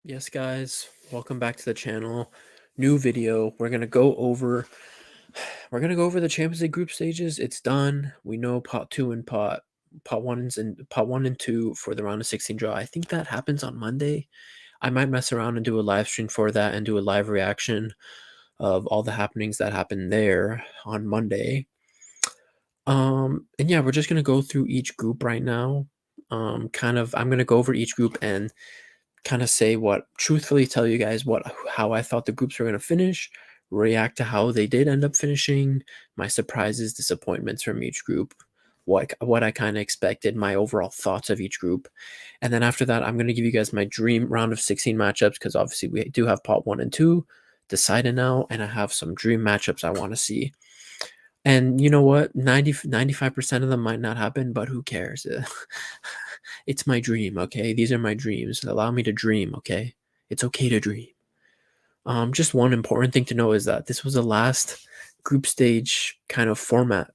Yes, guys, welcome back to the channel. New video. We're gonna go over the Champions League group stages. It's done. We know pot two and pot one and two for the round of 16 draw. I think that happens on Monday. I might mess around and do a live stream for that and do a live reaction of all the happenings that happened there on Monday. And yeah, we're just gonna go through each group right now. I'm gonna go over each group and kind of say what truthfully tell you guys how I thought the groups were going to finish, react to how they did end up finishing, my surprises, disappointments from each group, what I kind of expected, my overall thoughts of each group. And then after that, I'm going to give you guys my dream round of 16 matchups because obviously we do have pot 1 and 2 decided now, and I have some dream matchups I want to see. And you know what? 95% of them might not happen, but who cares? It's my dream, okay? These are my dreams. Allow me to dream, okay? It's okay to dream. Just one important thing to know is that this was the last group stage kind of format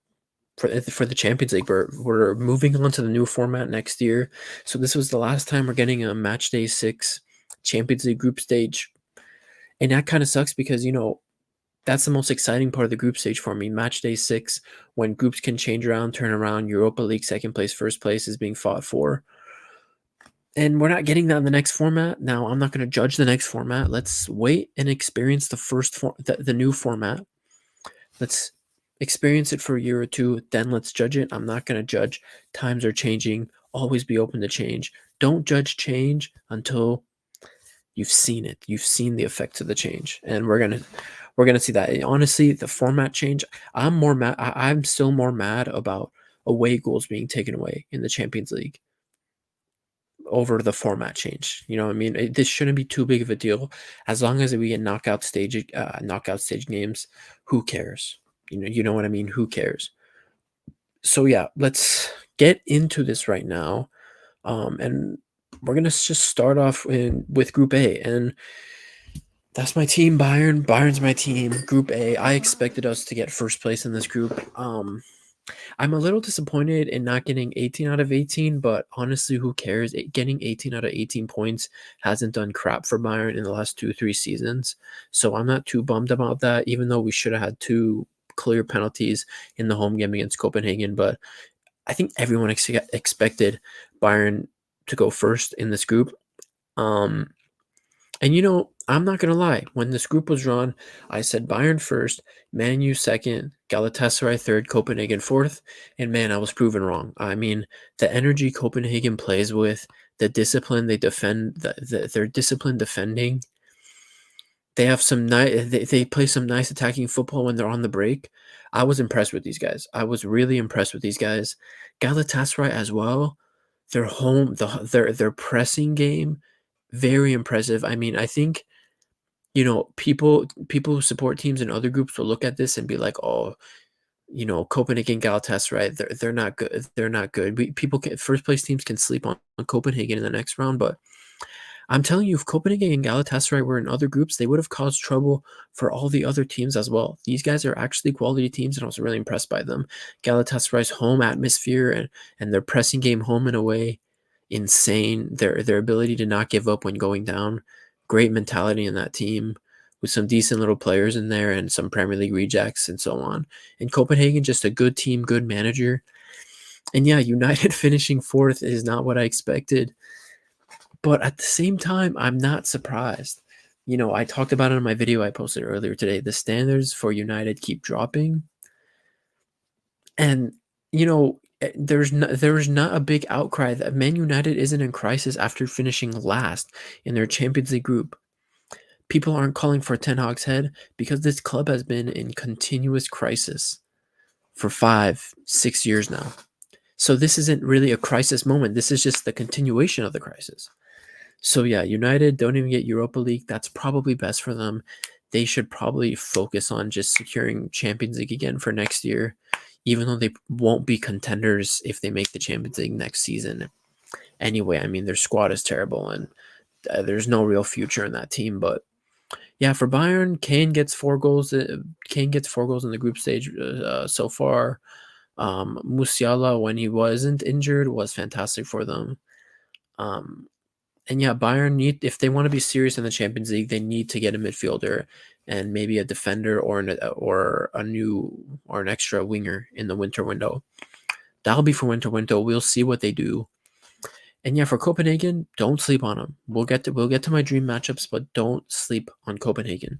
for the Champions League. We're moving on to the new format next year. So this was the last time we're getting a match day 6 Champions League group stage. And that kind of sucks because, that's the most exciting part of the group stage for me. Match day 6, when groups can change around, turn around, Europa League second place, first place is being fought for. And we're not getting that in the next format. Now, I'm not going to judge the next format. Let's wait and experience the new format. Let's experience it for a year or two, then let's judge it. I'm not going to judge. Times are changing. Always be open to change. Don't judge change until you've seen it. You've seen the effects of the change, and we're gonna see that. Honestly, the format change. I'm more mad. I'm still more mad about away goals being taken away in the Champions League over the format change. You know what I mean? This shouldn't be too big of a deal. As long as we get knockout stage games, who cares? You know what I mean? Who cares? So yeah, let's get into this right now. And we're gonna just start off with Group A, and that's my team, Bayern. Bayern's my team. Group A. I expected us to get first place in this group. I'm a little disappointed in not getting 18 out of 18, but honestly, who cares? Getting 18 out of 18 points hasn't done crap for Bayern in the last 2-3 seasons. So I'm not too bummed about that, even though we should have had 2 clear penalties in the home game against Copenhagen. But I think everyone expected Bayern to go first in this group. And I'm not gonna lie. When this group was drawn, I said Bayern first, Man U second, Galatasaray third, Copenhagen fourth, and man, I was proven wrong. I mean, the energy Copenhagen plays with, the discipline they defend, their discipline defending. They have some nice. They play some nice attacking football when they're on the break. I was impressed with these guys. I was really impressed with these guys. Galatasaray as well. Their pressing game, very impressive. I mean, I think people who support teams in other groups will look at this and be like, oh, Copenhagen, Galatasaray, they're not good. They're not good. First place teams can sleep on Copenhagen in the next round, but I'm telling you, if Copenhagen and Galatasaray were in other groups, they would have caused trouble for all the other teams as well. These guys are actually quality teams, and I was really impressed by them. Galatasaray's home atmosphere and their pressing game home and away, insane. Their ability to not give up when going down, great mentality in that team with some decent little players in there and some Premier League rejects and so on. And Copenhagen, just a good team, good manager. And yeah, United finishing fourth is not what I expected. But at the same time, I'm not surprised. I talked about it in my video I posted earlier today. The standards for United keep dropping. And, there's not a big outcry that Man United isn't in crisis after finishing last in their Champions League group. People aren't calling for Ten Hag's head because this club has been in continuous crisis for 5-6 years now. So this isn't really a crisis moment. This is just the continuation of the crisis. So yeah, United don't even get Europa League. That's probably best for them. They should probably focus on just securing Champions League again for next year, even though they won't be contenders if they make the Champions League next season. Anyway, I mean, their squad is terrible, and there's no real future in that team. But yeah, for Bayern, Kane gets 4 goals. Kane gets 4 goals in the group stage so far. Musiala, when he wasn't injured, was fantastic for them. And yeah, Bayern need, if they want to be serious in the Champions League, they need to get a midfielder and maybe a defender or an extra winger in the winter window. That'll be for winter window. We'll see what they do. And yeah, for Copenhagen, don't sleep on them. We'll get to my dream matchups, but don't sleep on Copenhagen.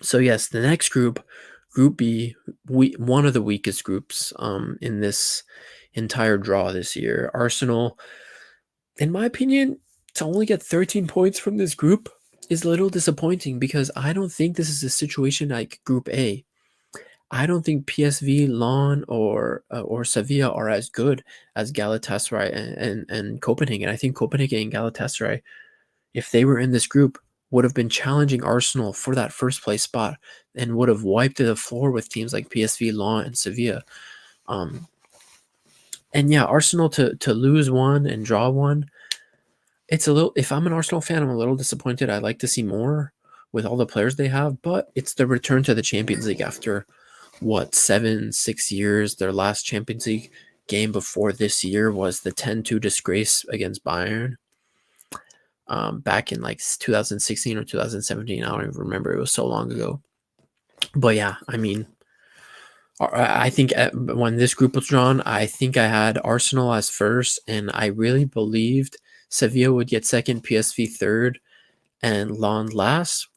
So yes, the next group, Group B, one of the weakest groups in this entire draw this year. Arsenal, in my opinion, to only get 13 points from this group is a little disappointing because I don't think this is a situation like Group A. I don't think PSV, Lyon, or Sevilla are as good as Galatasaray and Copenhagen. I think Copenhagen and Galatasaray, if they were in this group, would have been challenging Arsenal for that first place spot and would have wiped the floor with teams like PSV, Lyon, and Sevilla. And yeah, Arsenal to lose one and draw one, it's a little. If I'm an Arsenal fan, I'm a little disappointed. I'd like to see more with all the players they have, but it's the return to the Champions League after 6 years. Their last Champions League game before this year was the 10-2 disgrace against Bayern. Back in like 2016 or 2017. I don't even remember. It was so long ago. But yeah, I mean, I think when this group was drawn, I think I had Arsenal as first, and I really believed Sevilla would get second, PSV third, and Lyon last.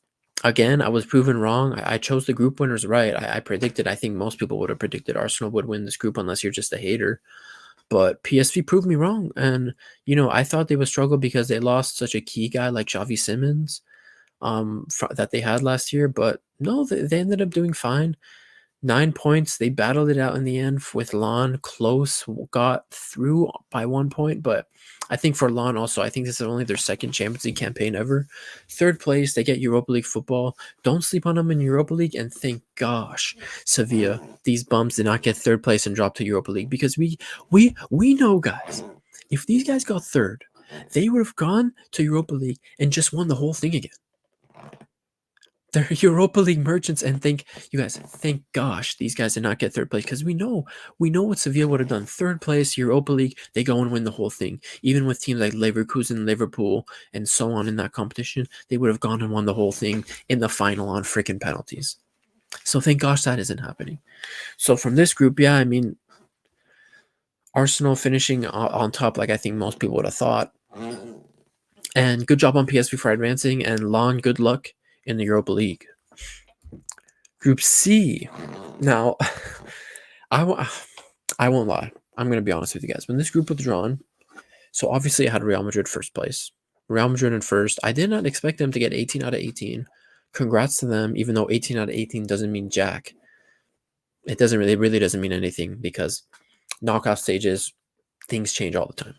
Again, I was proven wrong. I chose the group winners right. I predicted, I think most people would have predicted Arsenal would win this group unless you're just a hater. But PSV proved me wrong. And, I thought they would struggle because they lost such a key guy like Xavi Simons that they had last year. But no, they ended up doing fine. 9 points. They battled it out in the end with Lyon. Close, got through by 1 point. But I think for Lyon also, I think this is only their second Champions League campaign ever. Third place, they get Europa League football. Don't sleep on them in Europa League. And thank gosh, Sevilla, these bums did not get third place and drop to Europa League. Because we know, guys, if these guys got third, they would have gone to Europa League and just won the whole thing again. They're Europa League merchants, and thank gosh these guys did not get third place, because we know what Sevilla would have done. Third place, Europa League, they go and win the whole thing. Even with teams like Leverkusen, Liverpool, and so on in that competition, they would have gone and won the whole thing in the final on freaking penalties. So thank gosh that isn't happening. So from this group, yeah, I mean, Arsenal finishing on top, like I think most people would have thought. And good job on PSV for advancing, and Lyon, good luck in the Europa League. Group C. Now, I won't lie. I'm going to be honest with you guys. When this group was drawn, so obviously I had Real Madrid first place. Real Madrid in first. I did not expect them to get 18 out of 18. Congrats to them, even though 18 out of 18 doesn't mean jack. It really doesn't mean anything, because knockout stages, things change all the time.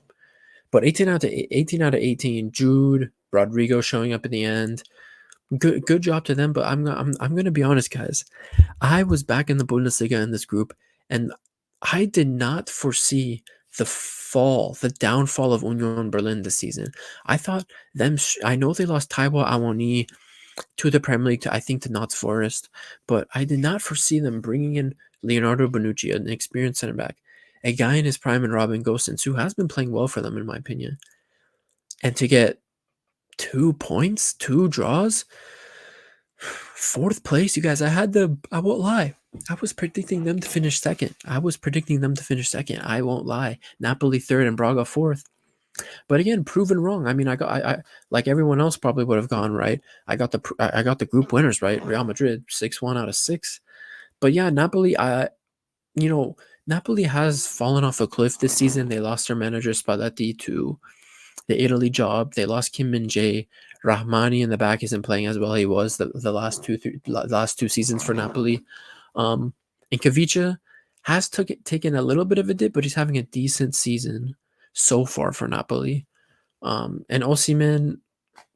But 18 out of 18, Jude, Rodrigo showing up in the end. Good job to them, but I'm going to be honest, guys. I was back in the Bundesliga in this group, and I did not foresee the downfall of Union Berlin this season. I thought I know they lost Taiwo Awoniyi to the Premier League, I think to Notts Forest, but I did not foresee them bringing in Leonardo Bonucci, an experienced center back, a guy in his prime, and Robin Gosens, who has been playing well for them, in my opinion. And to get 2 points, 2 draws, 4th place, you guys. I won't lie. I was predicting them to finish second. I won't lie. Napoli 3rd and Braga 4th. But again, proven wrong. I mean, I like everyone else probably would have gone right. I got the group winners right. Real Madrid 6-1 out of 6. But yeah, Napoli. Napoli has fallen off a cliff this season. They lost their manager Spalletti to the Italy job. They lost Kim Min-jae. Rahmani in the back isn't playing as well he was the last 2 seasons for Napoli. And Kavicha has taken a little bit of a dip, but he's having a decent season so far for Napoli. And Osimhen,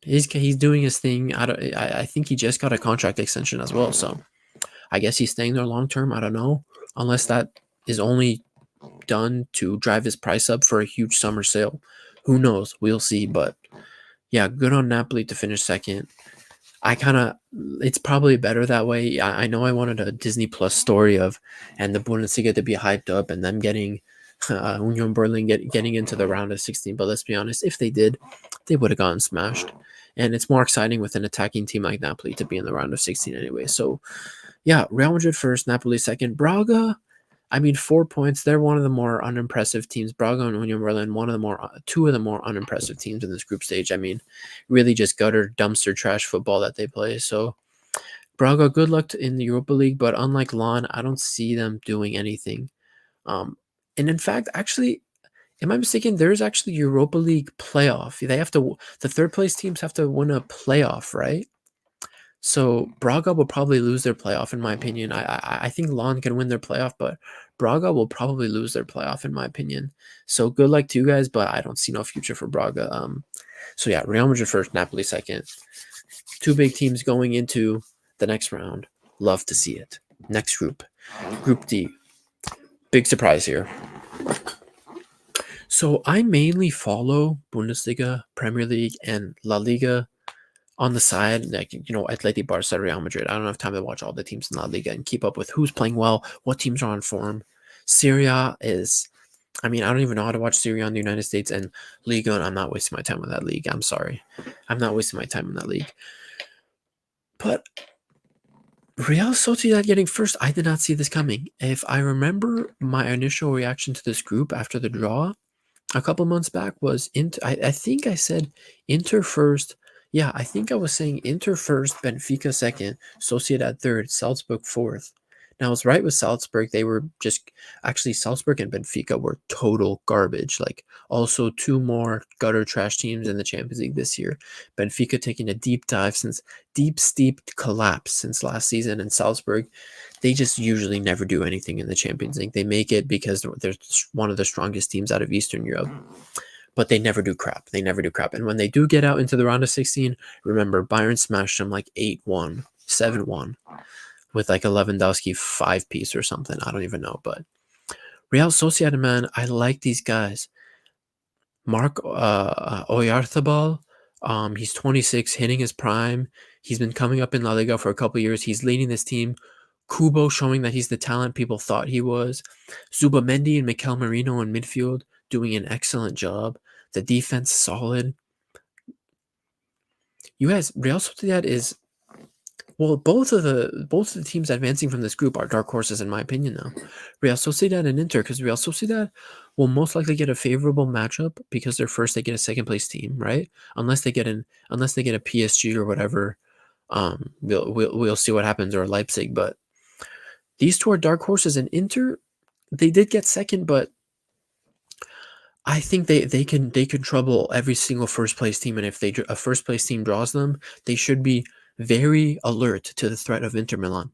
he's doing his thing. I think he just got a contract extension as well, so I guess he's staying there long term. I don't know, unless that is only done to drive his price up for a huge summer sale. Who knows? We'll see. But yeah, good on Napoli to finish second. It's probably better that way. I know I wanted a Disney Plus story and the Bundesliga to be hyped up and them getting Union Berlin getting into the round of 16. But let's be honest, if they did, they would have gotten smashed. And it's more exciting with an attacking team like Napoli to be in the round of 16 anyway. So, yeah, Real Madrid first, Napoli second. Braga, I mean, 4 points. They're one of the more unimpressive teams. Braga and Union Berlin, two of the more unimpressive teams in this group stage. I mean, really just gutter, dumpster, trash football that they play. So, Braga, good luck in the Europa League, but unlike Lon, I don't see them doing anything. Um, and in fact, actually, am I mistaken? There's actually Europa League playoff. The third place teams have to win a playoff, right? So Braga will probably lose their playoff, in my opinion. I think Lon can win their playoff, but Braga will probably lose their playoff, in my opinion. So good luck to you guys, but I don't see no future for Braga. So yeah, Real Madrid first, Napoli second. Two big teams going into the next round. Love to see it. Next group, Group D. Big surprise here. So I mainly follow Bundesliga, Premier League, and La Liga on the side, like, Atleti, Barca, Real Madrid. I don't have time to watch all the teams in La Liga and keep up with who's playing well, what teams are on form. Syria is, I don't even know how to watch Syria in the United States, and Liga, and I'm not wasting my time with that league. I'm sorry. I'm not wasting my time in that league. But Real Sociedad getting first, I did not see this coming. If I remember my initial reaction to this group after the draw a couple months back was I think I said Inter first. Yeah, I think I was saying Inter first, Benfica second, Sociedad third, Salzburg fourth. Now I was right with Salzburg. They were just actually Salzburg and Benfica were total garbage. Like also two more gutter trash teams in the Champions League this year. Benfica taking a deep dive steep collapse since last season, and Salzburg, they just usually never do anything in the Champions League. They make it because they're one of the strongest teams out of Eastern Europe, but they never do crap. And when they do get out into the round of 16, remember, Bayern smashed them like 8-1, 7-1 with like a Lewandowski 5-piece or something. I don't even know, but Real Sociedad, man, I like these guys. Mark Oyarzabal, he's 26, hitting his prime. He's been coming up in La Liga for a couple years. He's leading this team. Kubo showing that he's the talent people thought he was. Zubamendi and Mikel Merino in midfield doing an excellent job. The defense solid. You guys, Real Sociedad is, well, both of the teams advancing from this group are dark horses in my opinion now. Real Sociedad and Inter, because Real Sociedad will most likely get a favorable matchup because they're first, they get a second place team, right? Unless they get a PSG or whatever. We'll see what happens, or Leipzig, but these two are dark horses, and Inter, they did get second, but I think they can trouble every single first place team, and if a first place team draws them, they should be very alert to the threat of Inter Milan.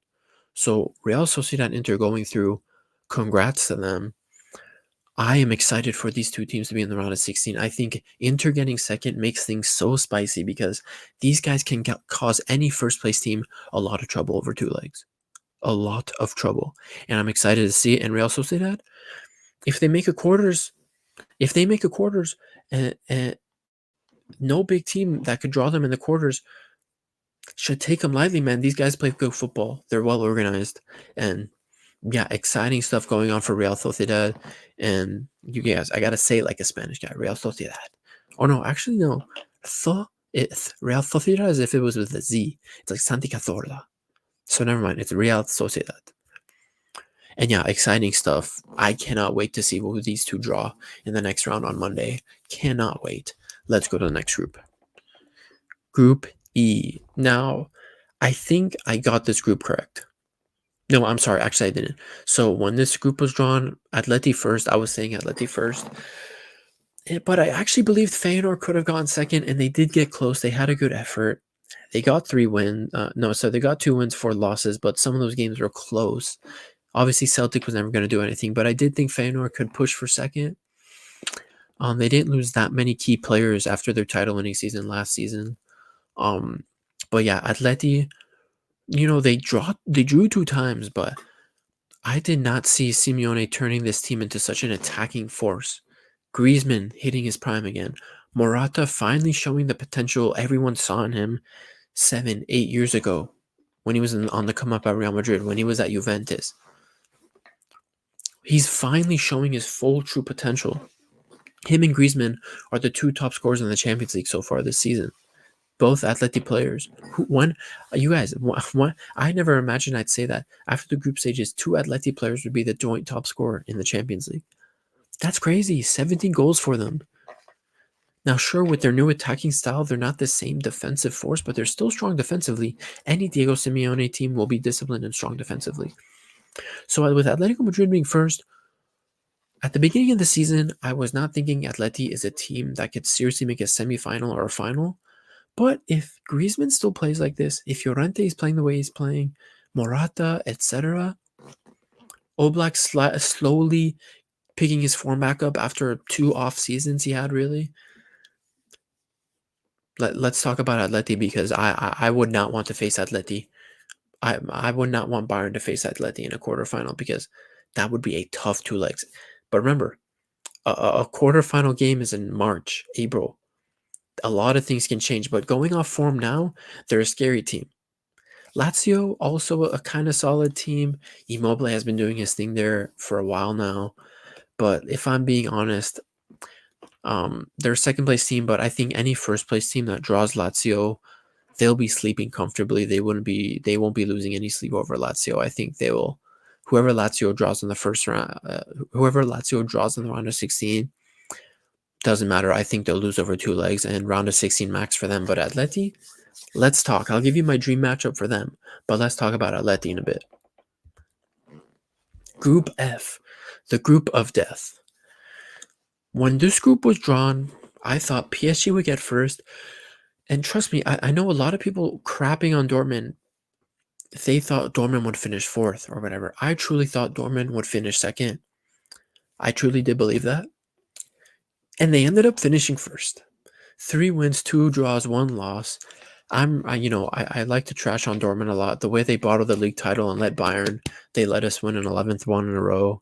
So Real Sociedad and Inter going through, congrats to them. I am excited for these two teams to be in the round of 16. I think Inter getting second makes things so spicy because these guys can cause any first place team a lot of trouble over two legs. A lot of trouble. And I'm excited to see it. And Real Sociedad, if they make a quarters, and no big team that could draw them in the quarters should take them lightly, man. These guys play good football. They're well organized. And yeah, exciting stuff going on for Real Sociedad. And you guys, I got to say it like a Spanish guy, Real Sociedad. Oh, no, actually, no. Real Sociedad as if it was with a Z. It's like Santi Cazorla. So never mind. It's Real Sociedad. And yeah, exciting stuff. I cannot wait to see who these two draw in the next round on Monday. Cannot wait. Let's go to the next group. Group E. Now, I think I got this group correct. No, I'm sorry. Actually, I didn't. So when this group was drawn, Atleti first. I was saying Atleti first. But I actually believed Feyenoord could have gone second, and they did get close. They had a good effort. They got 3 wins. So they got 2 wins, 4 losses, but some of those games were close. Obviously, Celtic was never going to do anything, but I did think Feyenoord could push for second. They didn't lose that many key players after their title-winning season last season. But yeah, Atleti, they drew 2 times, but I did not see Simeone turning this team into such an attacking force. Griezmann hitting his prime again. Morata finally showing the potential everyone saw in him 7-8 years ago when he was on the come up at Real Madrid, when he was at Juventus. He's finally showing his full true potential. Him and Griezmann are the 2 top scorers in the Champions League so far this season. Both Atleti players. You guys, I never imagined I'd say that. After the group stages, 2 Atleti players would be the joint top scorer in the Champions League. That's crazy. 17 goals for them. Now, sure, with their new attacking style, they're not the same defensive force, but they're still strong defensively. Any Diego Simeone team will be disciplined and strong defensively. So with Atletico Madrid being first, at the beginning of the season, I was not thinking Atleti is a team that could seriously make a semifinal or a final. But if Griezmann still plays like this, if Llorente is playing the way he's playing, Morata, etc., Oblak slowly picking his form back up after 2 off seasons he had, really. Let's talk about Atleti, because I would not want to face Atleti. I would not want Bayern to face Atleti in a quarterfinal, because that would be a tough 2 legs. But remember, a quarterfinal game is in March, April. A lot of things can change, but going off form now, they're a scary team. Lazio, also a kind of solid team. Immobile has been doing his thing there for a while now. But if I'm being honest, they're a second place team, but I think any first place team that draws Lazio, they'll be sleeping comfortably. They won't be losing any sleep over Lazio. I think they will. Whoever Lazio draws in the first round, whoever Lazio draws in the round of 16, doesn't matter. I think they'll lose over 2 legs, and round of 16 max for them. But Atleti, let's talk. I'll give you my dream matchup for them, but let's talk about Atleti in a bit. Group F, the group of death. When this group was drawn, I thought PSG would get first. And trust me, I know a lot of people crapping on Dortmund. They thought Dortmund would finish 4th or whatever. I truly thought Dortmund would finish 2nd. I truly did believe that. And they ended up finishing 1st. 3 wins, 2 draws, 1 loss. I like to trash on Dortmund a lot. The way they bottled the league title and let Bayern, they let us win an 11th one in a row.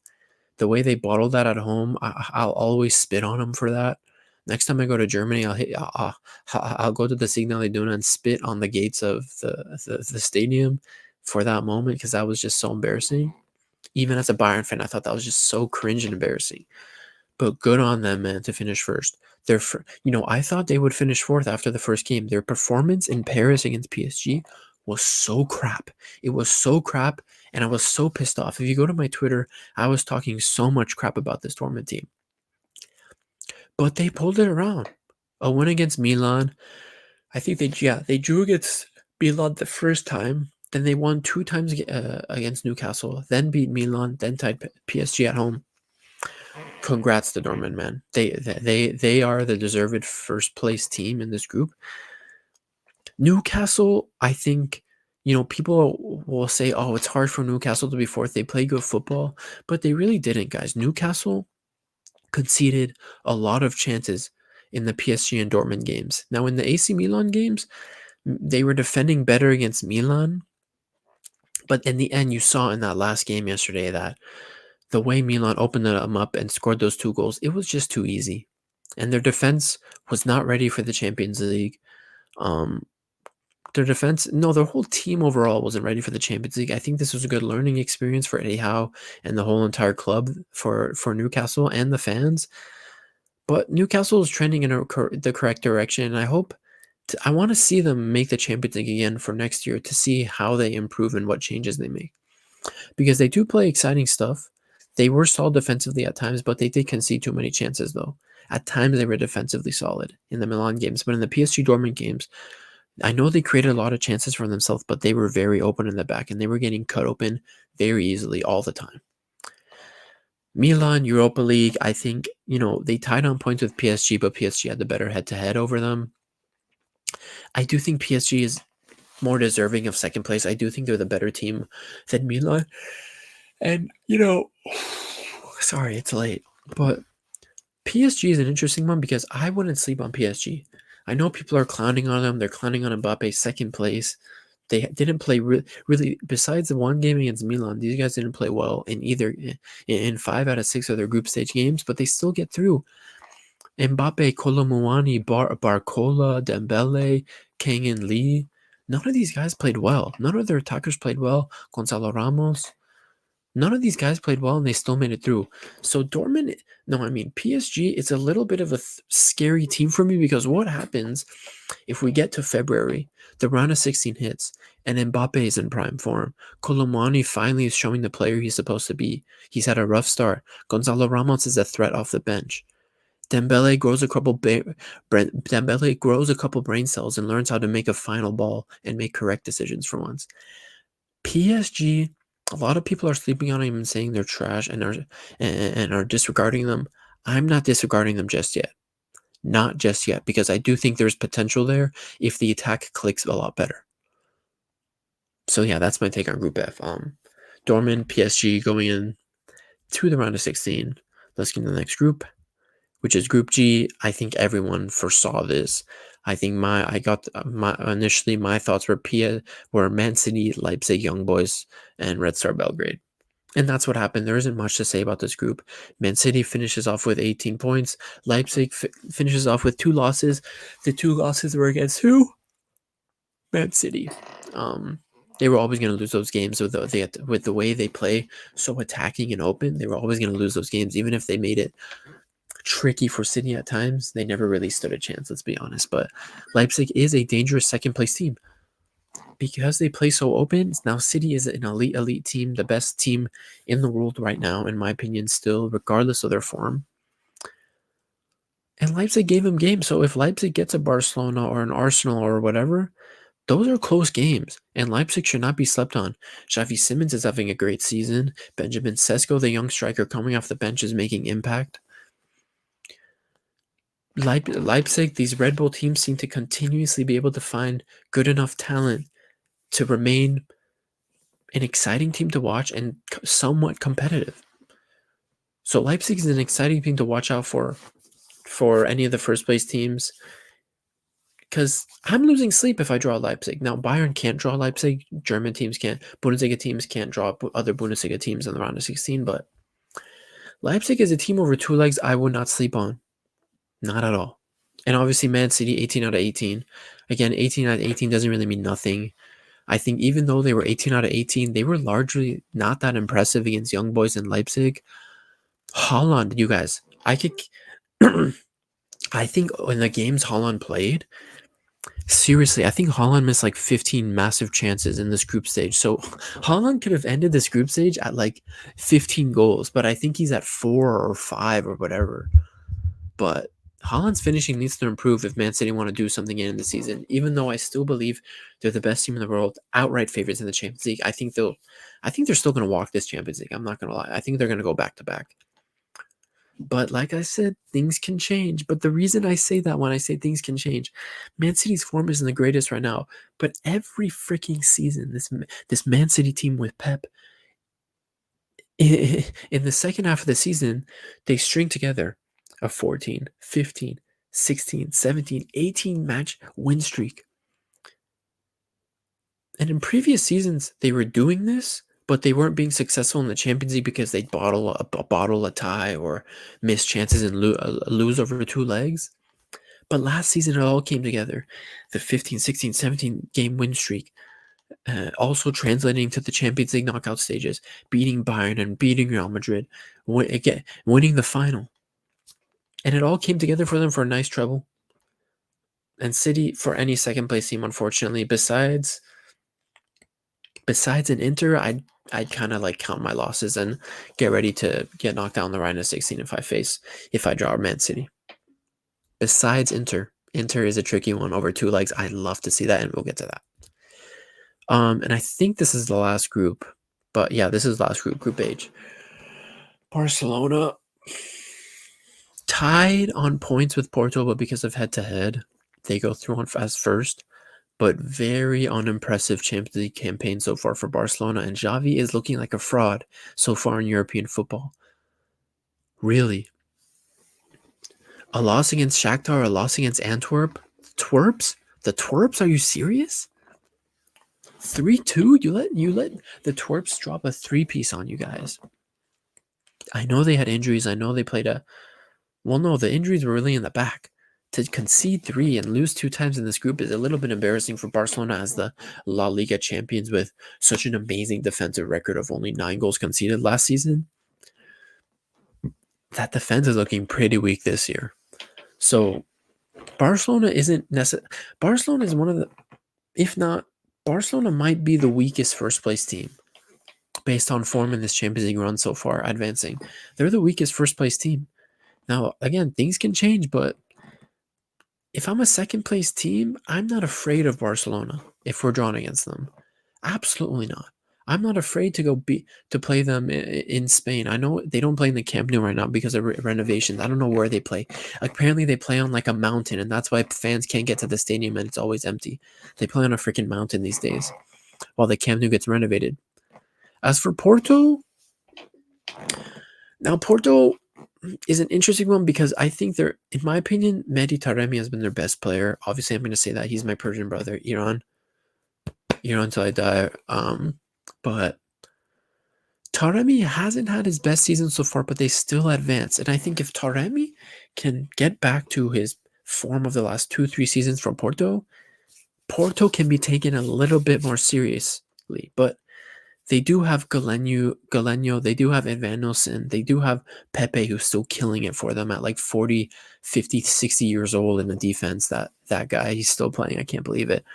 The way they bottled that at home, I'll always spit on them for that. Next time I go to Germany, I'll go to the Signal Iduna and spit on the gates of the stadium for that moment, because that was just so embarrassing. Even as a Bayern fan, I thought that was just so cringe and embarrassing. But good on them, man, to finish first. I thought they would finish 4th after the first game. Their performance in Paris against PSG was so crap. It was so crap, and I was so pissed off. If you go to my Twitter, I was talking so much crap about this Dortmund team. But they pulled it around. A win against Milan. I think they drew against Milan the first time. Then they won 2 times against Newcastle. Then beat Milan. Then tied PSG at home. Congrats to Dortmund, man. They are the deserved first place team in this group. Newcastle, I think, people will say, oh, it's hard for Newcastle to be 4th. They play good football, but they really didn't, guys. Newcastle conceded a lot of chances in the PSG and Dortmund games. Now, in the AC Milan games, they were defending better against Milan, but in the end, you saw in that last game yesterday that the way Milan opened them up and scored those 2 goals, it was just too easy. And their defense was not ready for the Champions League. Their whole team overall wasn't ready for the Champions League. I think this was a good learning experience for Eddie Howe and the whole entire club for Newcastle and the fans. But Newcastle is trending in the correct direction, and I want to see them make the Champions League again for next year to see how they improve and what changes they make. Because they do play exciting stuff. They were solid defensively at times, but they did concede too many chances, though. At times, they were defensively solid in the Milan games, but in the PSG Dortmund games, I know they created a lot of chances for themselves, but they were very open in the back, and they were getting cut open very easily all the time. Milan, Europa League, I think, they tied on points with PSG, but PSG had the better head-to-head over them. I do think PSG is more deserving of 2nd place. I do think they're the better team than Milan. And, sorry, it's late, but PSG is an interesting one because I wouldn't sleep on PSG. I know people are clowning on them. They're clowning on Mbappe, 2nd place. They didn't play really, besides the one game against Milan, these guys didn't play well in 5 out of 6 of their group stage games, but they still get through. Mbappe, Kolo Muani, Barcola, Dembele, Kang and Lee, none of these guys played well. None of their attackers played well. Gonzalo Ramos. None of these guys played well and they still made it through. So PSG is a little bit of a scary team for me because what happens if we get to February, the round of 16 hits, and Mbappe is in prime form? Colomani finally is showing the player he's supposed to be. He's had a rough start. Gonzalo Ramos is a threat off the bench. Dembele grows a couple brain cells and learns how to make a final ball and make correct decisions for once. PSG, a lot of people are sleeping on them and saying they're trash and are disregarding them. I'm not disregarding them just yet. Not just yet, because I do think there's potential there if the attack clicks a lot better. So yeah, that's my take on Group F. Dortmund, PSG going in to the round of 16. Let's get to the next group, which is Group G. I think everyone foresaw this. I think my thoughts were Man City, Leipzig, Young Boys, and Red Star Belgrade. And that's what happened. There isn't much to say about this group. Man City finishes off with 18 points. Leipzig finishes off with 2 losses. The 2 losses were against who? Man City. They were always going to lose those games with the way they play, so attacking and open. They were always going to lose those games, even if they made it tricky for City at times. They never really stood a chance, let's be honest. But Leipzig is a dangerous second place team because they play so open. Now City is an elite team, the best team in the world right now, in my opinion, still, regardless of their form. And Leipzig gave them games. So if Leipzig gets a Barcelona or an Arsenal or whatever, those are close games, and Leipzig should not be slept on. Xavi Simons is having a great season. Benjamin Sesko, the young striker coming off the bench, is making impact. Leipzig, these Red Bull teams seem to continuously be able to find good enough talent to remain an exciting team to watch and somewhat competitive. So Leipzig is an exciting team to watch out for any of the first place teams, because I'm losing sleep if I draw Leipzig. Now, Bayern can't draw Leipzig. German teams can't. Bundesliga teams can't draw other Bundesliga teams in the round of 16, but Leipzig is a team over 2 legs I would not sleep on. Not at all. And obviously, Man City, 18 out of 18. Again, 18 out of 18 doesn't really mean nothing. I think even though they were 18 out of 18, they were largely not that impressive against Young Boys in Leipzig. Haaland, you guys, I think in the games Haaland played, seriously, I think Haaland missed like 15 massive chances in this group stage. So Haaland could have ended this group stage at like 15 goals, but I think he's at 4 or 5 or whatever. But Haaland's finishing needs to improve if Man City want to do something in the season, even though I still believe they're the best team in the world, outright favorites in the Champions League. I think they're still going to walk this Champions League. I'm not going to lie. I think they're going to go back to back. But like I said, things can change. But the reason I say that when I say things can change, Man City's form isn't the greatest right now. But every freaking season, this Man City team with Pep, in the second half of the season, they string together a 14, 15, 16, 17, 18 match win streak. And in previous seasons, they were doing this, but they weren't being successful in the Champions League because they'd bottle a tie or miss chances and lose over 2 legs. But last season, it all came together. The 15, 16, 17 game win streak, also translating to the Champions League knockout stages, beating Bayern and beating Real Madrid, winning the final. And it all came together for them for a nice treble. And City, for any second place team, unfortunately, besides an Inter, I'd kind of like count my losses and get ready to get knocked down the round of 16 if I draw Man City. Besides Inter is a tricky one over 2 legs. I'd love to see that, and we'll get to that. And I think this is the last group, but yeah, this is the last group, Group H. Barcelona tied on points with Porto, but because of head-to-head, they go through on as first. But very unimpressive Champions League campaign so far for Barcelona, and Xavi is looking like a fraud so far in European football. Really. A loss against Shakhtar, a loss against Antwerp. Twerps? The Twerps? Are you serious? 3-2? You let the Twerps drop a 3-piece on you guys. I know they had injuries. I know they played well, no, the injuries were really in the back. to concede 3 and lose 2 times in this group is a little bit embarrassing for Barcelona as the La Liga champions with such an amazing defensive record of only 9 goals conceded last season. That defense is looking pretty weak this year. So Barcelona isn't necessarily. Barcelona is one of the, if not, Barcelona might be the weakest first place team based on form in this Champions League run so far, advancing. They're the weakest first place team. Now, again, things can change, but if I'm a second place team, I'm not afraid of Barcelona if we're drawn against them. Absolutely not. I'm not afraid to to play them in Spain. I know they don't play in the Camp Nou right now because of renovations. I don't know where they play. Apparently, they play on like a mountain, and that's why fans can't get to the stadium and it's always empty. They play on a freaking mountain these days while the Camp Nou gets renovated. As for Porto, now Porto is an interesting one because I think they're, in my opinion, Mehdi Taremi has been their best player. Obviously, I'm going to say that he's my Persian brother, Iran until I die. But Taremi hasn't had his best season so far, but they still advance. And I think if Taremi can get back to his form of the last 2-3 seasons from Porto, Porto can be taken a little bit more seriously. But they do have Galeno, they do have Van Nielsen, they do have Pepe, who's still killing it for them at like 40, 50, 60 years old in the defense. That guy, he's still playing. I can't believe it.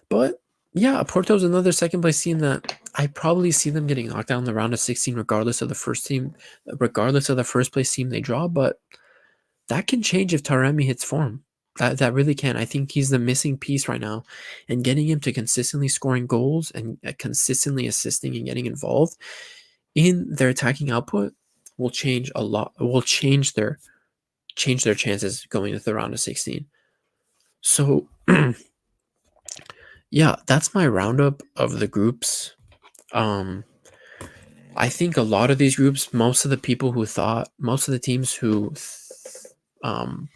But yeah, Porto's another second place team that I probably see them getting knocked out in the round of 16 regardless of the first place team they draw, but that can change if Taremi hits form. That really can. I think he's the missing piece right now, and getting him to consistently scoring goals and consistently assisting and getting involved in their attacking output will change a lot. Will change their chances going into the round of 16. So yeah, that's my roundup of the groups. I think a lot of these groups, most of the teams who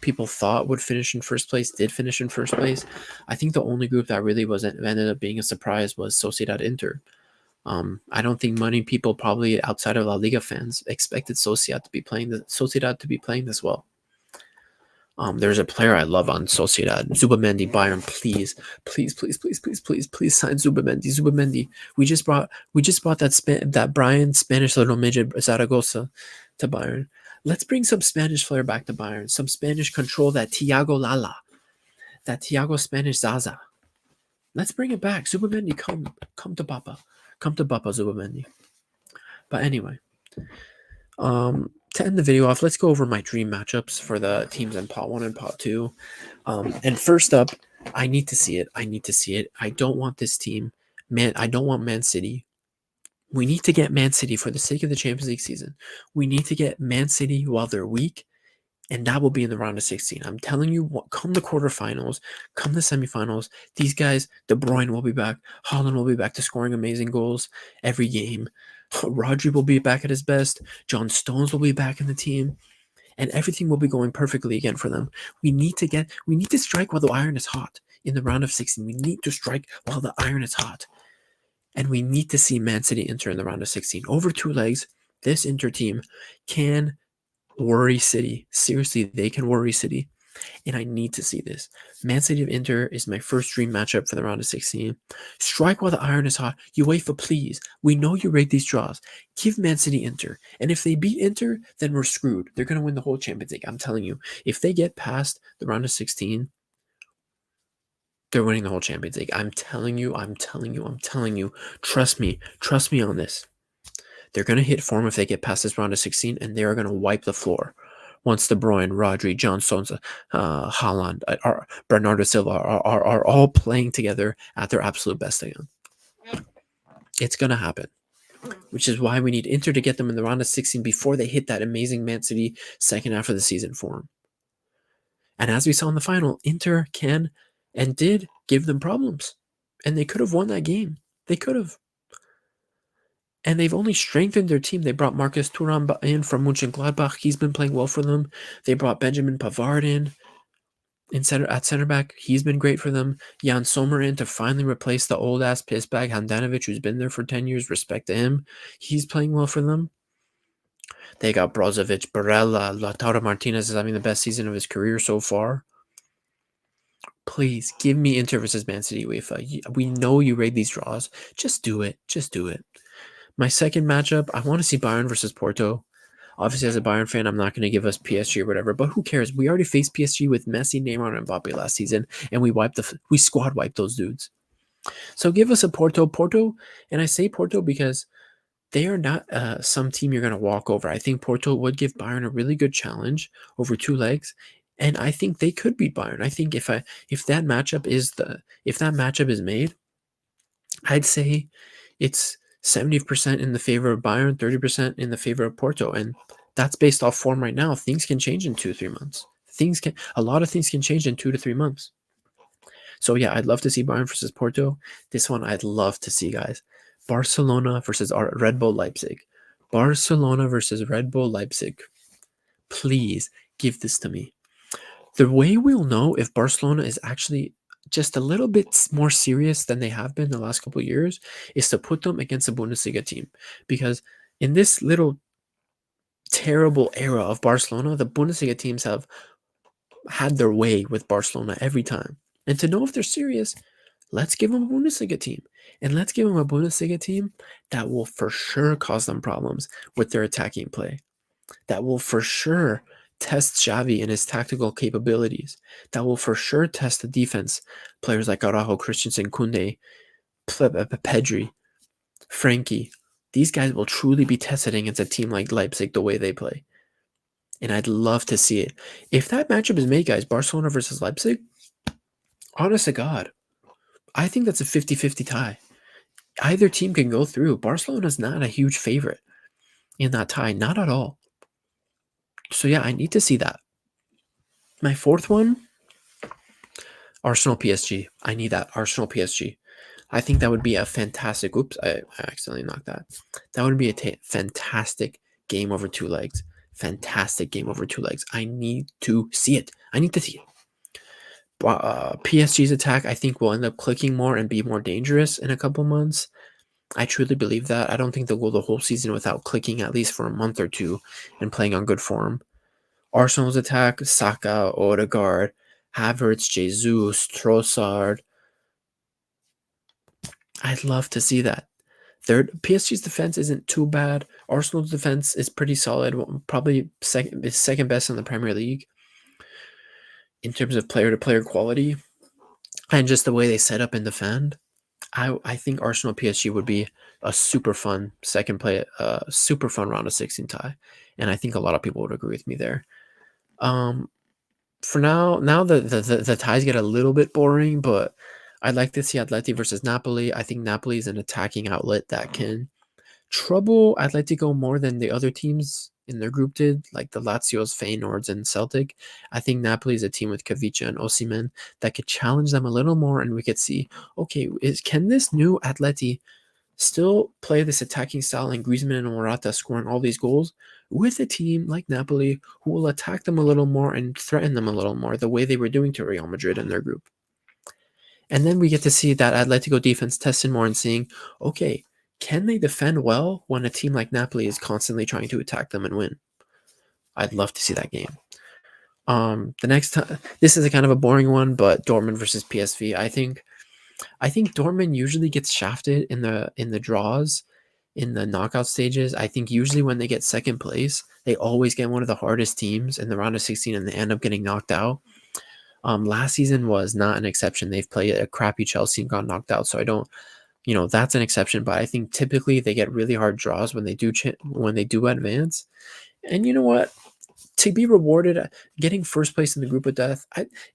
people thought would finish in first place did finish in first place. I think the only group that really ended up being a surprise was Sociedad Inter. I don't think many people, probably outside of La Liga fans, expected Sociedad to be playing this well. There's a player I love on Sociedad, Zubamendi. Bayern, please sign Zubamendi. We just brought that Brian Spanish little midget Zaragoza to Bayern. Let's bring some Spanish flair back to Bayern. Some Spanish control, that Thiago Lala, that Thiago Spanish Zaza. Let's bring it back. Zubamendi, come to Papa. Come to Papa, Zubamendi. But anyway, to end the video off, let's go over my dream matchups for the teams in Pot 1 and Pot 2. And first up, I need to see it. I don't want this team. I don't want Man City. We need to get Man City for the sake of the Champions League season. We need to get Man City while they're weak, and that will be in the round of 16. I'm telling you, come the quarterfinals, come the semifinals, these guys, De Bruyne will be back. Haaland will be back to scoring amazing goals every game. Rodri will be back at his best. John Stones will be back in the team. And everything will be going perfectly again for them. We need to strike while the iron is hot in the round of 16. We need to strike while the iron is hot. And we need to see Man City Inter in the round of 16. Over 2 legs, this Inter team can worry City. Seriously, they can worry City. And I need to see this. Man City of Inter is my first dream matchup for the round of 16. Strike while the iron is hot. UEFA, please. We know you rate these draws. Give Man City Inter. And if they beat Inter, then we're screwed. They're going to win the whole Champions League. I'm telling you. If they get past the round of 16, they're winning the whole Champions League. I'm telling you. Trust me on this. They're going to hit form if they get past this round of 16, and they are going to wipe the floor. Once De Bruyne, Rodri, John Stones, Haaland, Bernardo Silva are all playing together at their absolute best again. It's going to happen, which is why we need Inter to get them in the round of 16 before they hit that amazing Man City second half of the season form. And as we saw in the final, Inter can and did give them problems, and they could have won that game. They could have. And they've only strengthened their team. They brought Marcus Thuram in from Mönchengladbach. He's been playing well for them. They brought Benjamin Pavard at center back. He's been great for them. Jan Sommer in to finally replace the old-ass pissbag Handanovic, who's been there for 10 years. Respect to him. He's playing well for them. They got Brozovic, Barella, Lautaro Martinez is having the best season of his career so far. Please give me Inter versus Man City, UEFA. We know you rate these draws. Just do it. Just do it. My second matchup, I want to see Bayern versus Porto. Obviously, as a Bayern fan, I'm not going to give us PSG or whatever, but who cares? We already faced PSG with Messi, Neymar, and Mbappe last season, and we squad wiped those dudes. So give us a Porto, and I say Porto because they are not some team you're going to walk over. I think Porto would give Bayern a really good challenge over two legs, and I think they could beat Bayern. I think if that matchup is made, I'd say it's 70% in the favor of Bayern, 30% in the favor of Porto, and that's based off form right now. Things can change in 2 3 months. A lot of things can change in 2 to 3 months. So yeah, I'd love to see Bayern versus Porto. This one I'd love to see, guys. Barcelona versus Red Bull Leipzig. Barcelona versus Red Bull Leipzig. Please give this to me. The way we'll know if Barcelona is actually just a little bit more serious than they have been the last couple of years is to put them against a Bundesliga team. Because in this little terrible era of Barcelona, the Bundesliga teams have had their way with Barcelona every time. And to know if they're serious, let's give them a Bundesliga team. And let's give them a Bundesliga team that will for sure cause them problems with their attacking play. That will for sure test Xavi and his tactical capabilities. That will for sure test the defense. Players like Araujo, Christensen, Kunde, Pedri, Frankie. These guys will truly be tested against a team like Leipzig the way they play. And I'd love to see it. If that matchup is made, guys, Barcelona versus Leipzig, honest to God, I think that's a 50-50 tie. Either team can go through. Barcelona's not a huge favorite in that tie, not at all. So yeah, I need to see that. My fourth one, Arsenal PSG. I need that Arsenal PSG. I think that would be a fantastic. Oops, I accidentally knocked that. That would be a fantastic game over two legs. Fantastic game over two legs. I need to see it. I need to see it. PSG's attack, I think, will end up clicking more and be more dangerous in a couple months. I truly believe that. I don't think they'll go the whole season without clicking at least for a month or two and playing on good form. Arsenal's attack, Saka, Odegaard, Havertz, Jesus, Trossard. I'd love to see that. PSG's defense isn't too bad. Arsenal's defense is pretty solid, probably second best in the Premier League in terms of player-to-player quality and just the way they set up and defend. I think Arsenal PSG would be a super fun super fun round of 16 tie, and I think a lot of people would agree with me there. For now the ties get a little bit boring, but I'd like to see Atleti versus Napoli. I think Napoli is an attacking outlet that can trouble Atletico more than the other teams in their group did, like the Lazios, Feyenoords, and Celtic. I think Napoli is a team with Kavicha and Osimhen that could challenge them a little more, and we could see, okay, can this new Atleti still play this attacking style and Griezmann and Morata scoring all these goals with a team like Napoli who will attack them a little more and threaten them a little more the way they were doing to Real Madrid in their group. And then we get to see that Atletico defense tested more and seeing, okay, can they defend well when a team like Napoli is constantly trying to attack them and win? I'd love to see that game. The next time, this is a kind of a boring one, but Dortmund versus PSV. I think Dortmund usually gets shafted in the draws, in the knockout stages. I think usually when they get second place, they always get one of the hardest teams in the round of 16 and they end up getting knocked out. Last season was not an exception. They've played a crappy Chelsea and got knocked out. So I don't, that's an exception. But I think typically they get really hard draws when they do advance. And you know what? To be rewarded, getting first place in the group of death.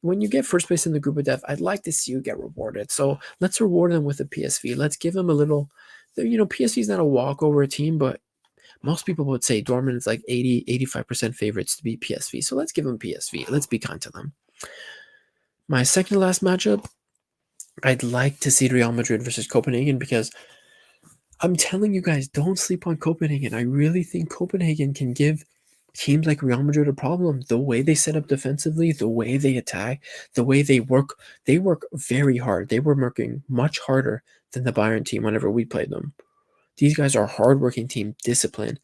When you get first place in the group of death, I'd like to see you get rewarded. So let's reward them with a PSV. Let's give them a little. PSV is not a walkover team, but most people would say Dortmund is like 85% favorites to beat PSV. So let's give them PSV. Let's be kind to them. My second to last matchup, I'd like to see Real Madrid versus Copenhagen because I'm telling you guys, don't sleep on Copenhagen. I really think Copenhagen can give teams like Real Madrid a problem. The way they set up defensively, the way they attack, the way they work very hard. They were working much harder than the Bayern team whenever we played them. These guys are a hardworking team, disciplined.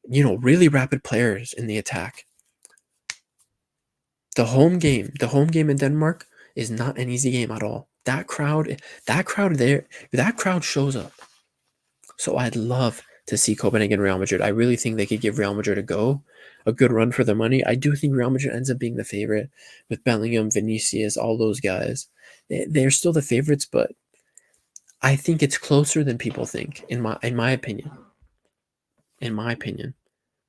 really rapid players in the attack. The home game in Denmark is not an easy game at all. That crowd there, that crowd shows up. So I'd love to see Copenhagen Real Madrid. I really think they could give Real Madrid a good run for their money. I do think Real Madrid ends up being the favorite with Bellingham, Vinicius, all those guys. They're still the favorites, but I think it's closer than people think, in my opinion. In my opinion.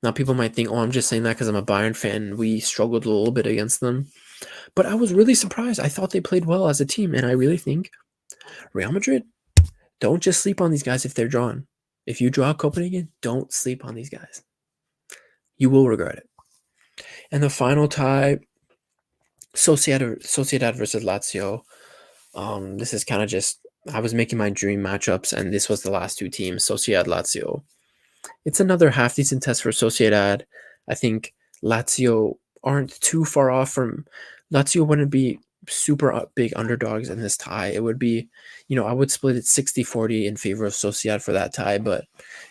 Now people might think, oh, I'm just saying that because I'm a Bayern fan and we struggled a little bit against them. But I was really surprised. I thought they played well as a team, and I really think Real Madrid, don't just sleep on these guys if they're drawn. If you draw Copenhagen, don't sleep on these guys. You will regret it. And the final tie, Sociedad versus Lazio. This is kind of just, I was making my dream matchups, and this was the last two teams, Sociedad, Lazio. It's another half decent test for Sociedad. I think Lazio aren't too far off from, Lazio wouldn't be super big underdogs in this tie. It would be, I would split it 60-40 in favor of Sociedad for that tie. But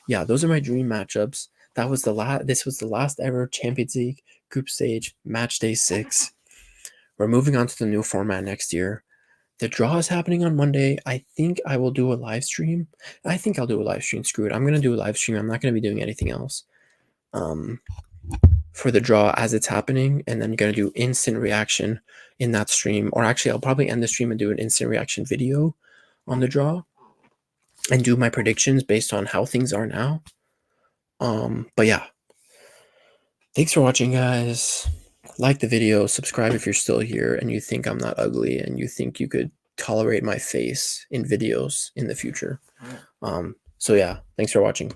yeah, those are my dream matchups. This was the last ever Champions League group stage, match day 6. We're moving on to the new format next year. The draw is happening on Monday. I think I will do a live stream. I think I'll do a live stream. Screw it. I'm going to do a live stream. I'm not going to be doing anything else for the draw as it's happening. And then going to do instant reaction in that stream. Or actually, I'll probably end the stream and do an instant reaction video on the draw and do my predictions based on how things are now. But yeah. Thanks for watching, guys. Like the video, subscribe if you're still here and you think I'm not ugly and you think you could tolerate my face in videos in the future. So yeah, thanks for watching.